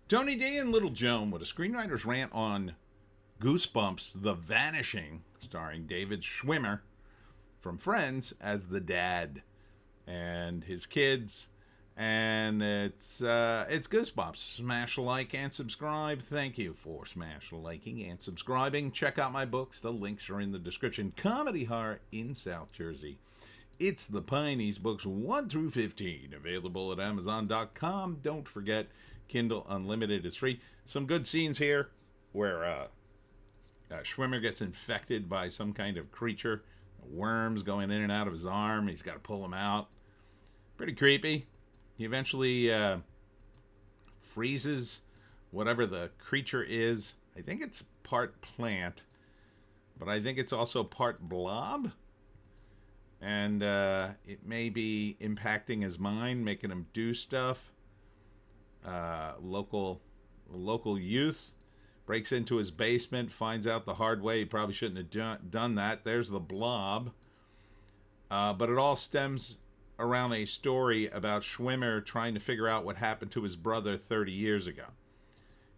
Tony D and Little Joan with a screenwriter's rant on Goosebumps, The Vanishing, starring David Schwimmer from Friends as the dad and his kids. And it's Goosebumps. Smash a like and subscribe. Thank you for smash liking and subscribing. Check out my books. The links are in the description. Comedy horror in South Jersey. It's the Pineys, books 1 through 15, available at Amazon.com. Don't forget, Kindle Unlimited is free. Some good scenes here where Schwimmer gets infected by some kind of creature. Worms going in and out of his arm. He's got to pull them out. Pretty creepy. He eventually freezes whatever the creature is. I think it's part plant, but I think it's also part blob. And it may be impacting his mind, making him do stuff. Local youth breaks into his basement, finds out the hard way. He probably shouldn't have done that. There's the blob. But it all stems around a story about Schwimmer trying to figure out what happened to his brother 30 years ago.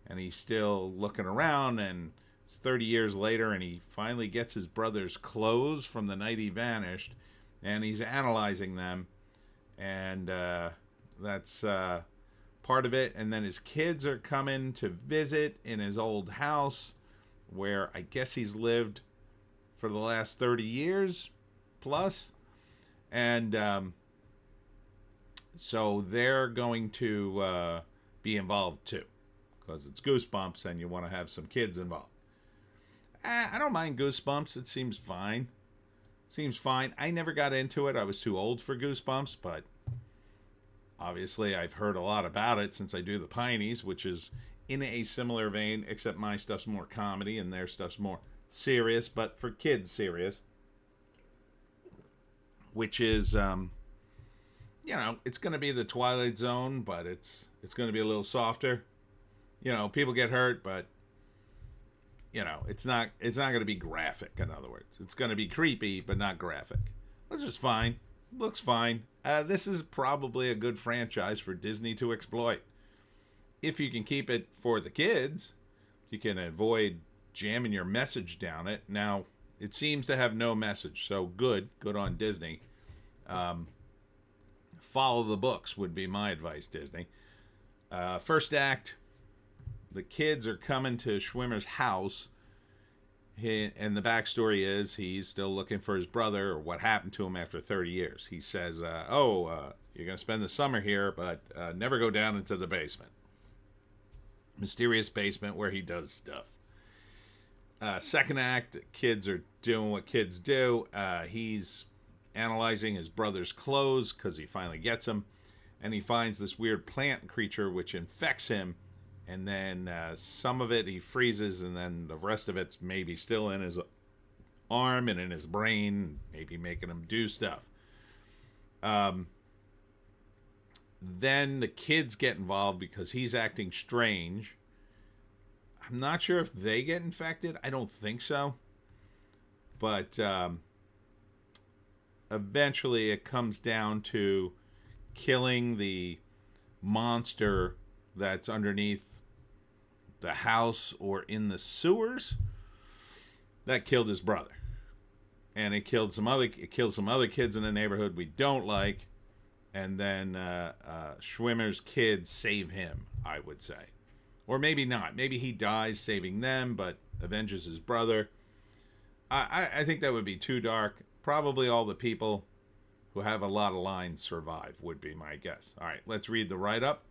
And he's still looking around, and it's 30 years later, and he finally gets his brother's clothes from the night he vanished, and he's analyzing them. And that's part of it. And then his kids are coming to visit in his old house, where I guess he's lived for the last 30 years plus. And so they're going to be involved too, because it's Goosebumps and you want to have some kids involved. I don't mind Goosebumps. It seems fine. I never got into it. I was too old for Goosebumps, but obviously I've heard a lot about it since I do the Pineys, which is in a similar vein, except my stuff's more comedy and their stuff's more serious, but for kids serious. Which is, it's going to be the Twilight Zone, but it's going to be a little softer. People get hurt, but it's not going to be graphic. In other words, it's going to be creepy, but not graphic. Which is fine. Looks fine. This is probably a good franchise for Disney to exploit. If you can keep it for the kids, you can avoid jamming your message down it. Now, it seems to have no message, so good on Disney. Follow the books would be my advice, Disney. First act, the kids are coming to Schwimmer's house, and the backstory is he's still looking for his brother, or what happened to him after 30 years. He says, you're going to spend the summer here, but never go down into the basement. Mysterious basement where he does stuff. Second act, kids are doing what kids do. He's analyzing his brother's clothes because he finally gets them, and he finds this weird plant creature which infects him, and then some of it he freezes, and then the rest of it's maybe still in his arm and in his brain, maybe making him do stuff. Then the kids get involved because he's acting strange. I'm not sure if they get infected. I don't think so. But eventually it comes down to killing the monster that's underneath the house or in the sewers that killed his brother. And it killed some other kids in the neighborhood we don't like. And then Schwimmer's kids save him, I would say. Or maybe not. Maybe he dies saving them, but avenges his brother. I think that would be too dark. Probably all the people who have a lot of lines survive, would be my guess. All right, let's read the write-up.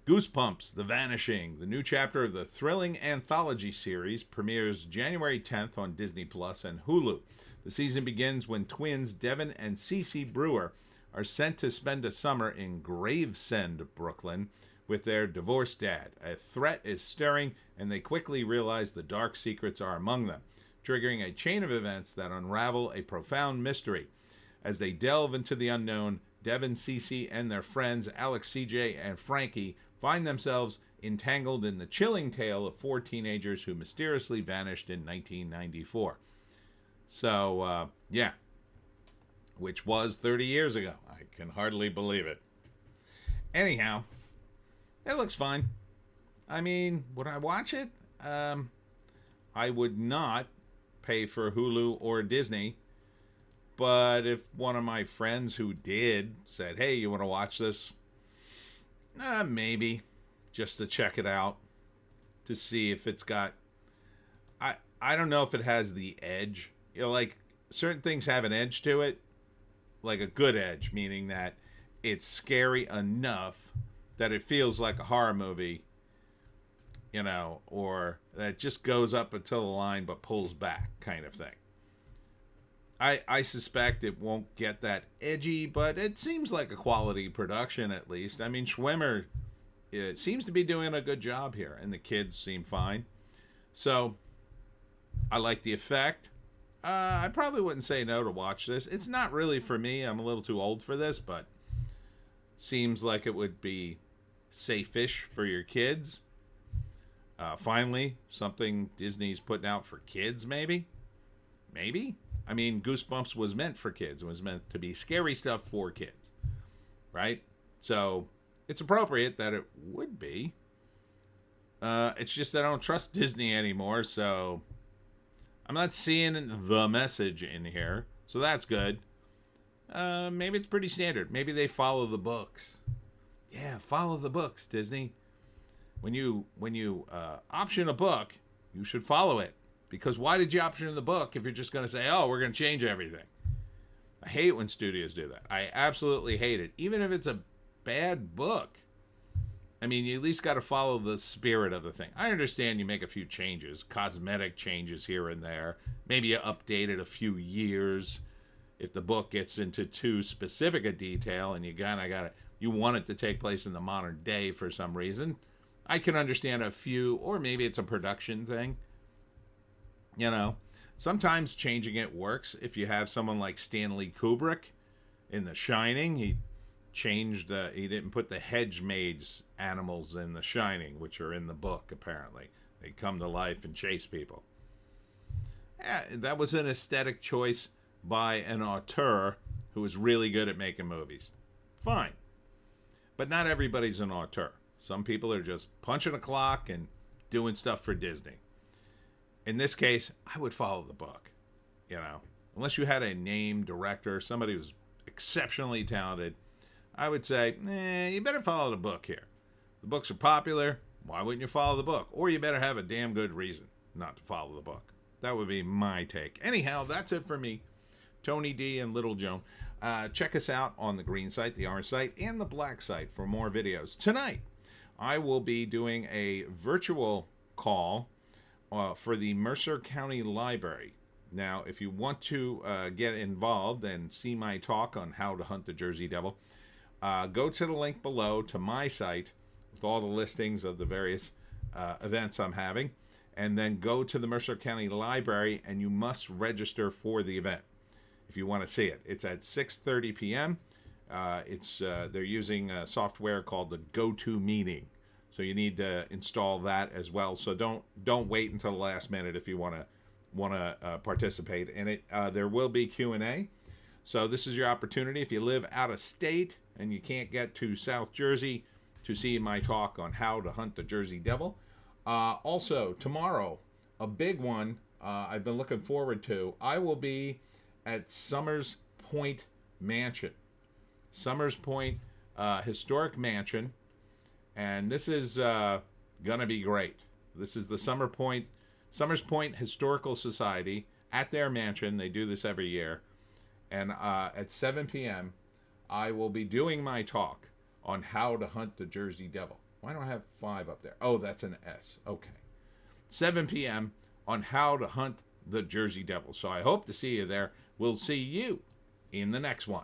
Goosebumps, The Vanishing, the new chapter of the thrilling anthology series, premieres January 10th on Disney Plus and Hulu. The season begins when twins Devin and Cece Brewer are sent to spend a summer in Gravesend, Brooklyn, with their divorced dad. A threat is stirring, and they quickly realize the dark secrets are among them, triggering a chain of events that unravel a profound mystery. As they delve into the unknown, Devin, Cece, and their friends Alex, CJ, and Frankie find themselves entangled in the chilling tale of 4 teenagers who mysteriously vanished in 1994. So, which was 30 years ago. I can hardly believe it. Anyhow, it looks fine. I mean, would I watch it? I would not pay for Hulu or Disney. But if one of my friends who did said, "Hey, you want to watch this?" Maybe, just to check it out, to see if it's got. I don't know if it has the edge. Like certain things have an edge to it, like a good edge, meaning that it's scary enough that it feels like a horror movie, or that it just goes up until the line but pulls back, kind of thing. I suspect it won't get that edgy, but it seems like a quality production at least. I mean, Schwimmer, it seems to be doing a good job here, and the kids seem fine. So I like the effect. I probably wouldn't say no to watch this. It's not really for me. I'm a little too old for this, but seems like it would be safe-ish for your kids. Finally, something Disney's putting out for kids, maybe? Maybe? I mean, Goosebumps was meant for kids. It was meant to be scary stuff for kids, right? So it's appropriate that it would be. It's just I don't trust Disney anymore, so I'm not seeing the message in here. So that's good. Maybe it's pretty standard. Maybe they follow the books. Yeah, follow the books, Disney. When you option a book, you should follow it. Because why did you option the book if you're just going to say, "Oh, we're going to change everything"? I hate when studios do that. I absolutely hate it. Even if it's a bad book. I mean, you at least got to follow the spirit of the thing. I understand you make a few changes, cosmetic changes here and there. Maybe you update it a few years if the book gets into too specific a detail and you want it to take place in the modern day for some reason. I can understand a few, or maybe it's a production thing. Sometimes changing it works. If you have someone like Stanley Kubrick in The Shining, he didn't put the hedge maid's animals in The Shining, which are in the book, apparently. They come to life and chase people. Yeah, that was an aesthetic choice by an auteur who was really good at making movies. Fine. But not everybody's an auteur. Some people are just punching a clock and doing stuff for Disney. In this case, I would follow the book. Unless you had a named director, somebody who's exceptionally talented, I would say, you better follow the book here. The books are popular. Why wouldn't you follow the book? Or you better have a damn good reason not to follow the book. That would be my take. Anyhow, that's it for me. Tony D and Little Joan. Check us out on the green site, the orange site, and the black site for more videos. Tonight, I will be doing a virtual call for the Mercer County Library. Now, if you want to get involved and see my talk on how to hunt the Jersey Devil, go to the link below to my site with all the listings of the various events I'm having, and then go to the Mercer County Library, and you must register for the event if you want to see it. It's at 6:30 p.m. They're using a software called the GoToMeeting. So you need to install that as well. So don't wait until the last minute if you want to participate in it. There will be Q&A. So this is your opportunity if you live out of state and you can't get to South Jersey to see my talk on how to hunt the Jersey Devil. Also tomorrow, a big one I've been looking forward to. I will be at Summers Point Mansion. Summers Point Historic Mansion. And this is going to be great. This is the Summers Point Historical Society at their mansion. They do this every year. And at 7 p.m., I will be doing my talk on how to hunt the Jersey Devil. Why don't I have 5 up there? Oh, that's an S. Okay. 7 p.m. on how to hunt the Jersey Devil. So I hope to see you there. We'll see you in the next one.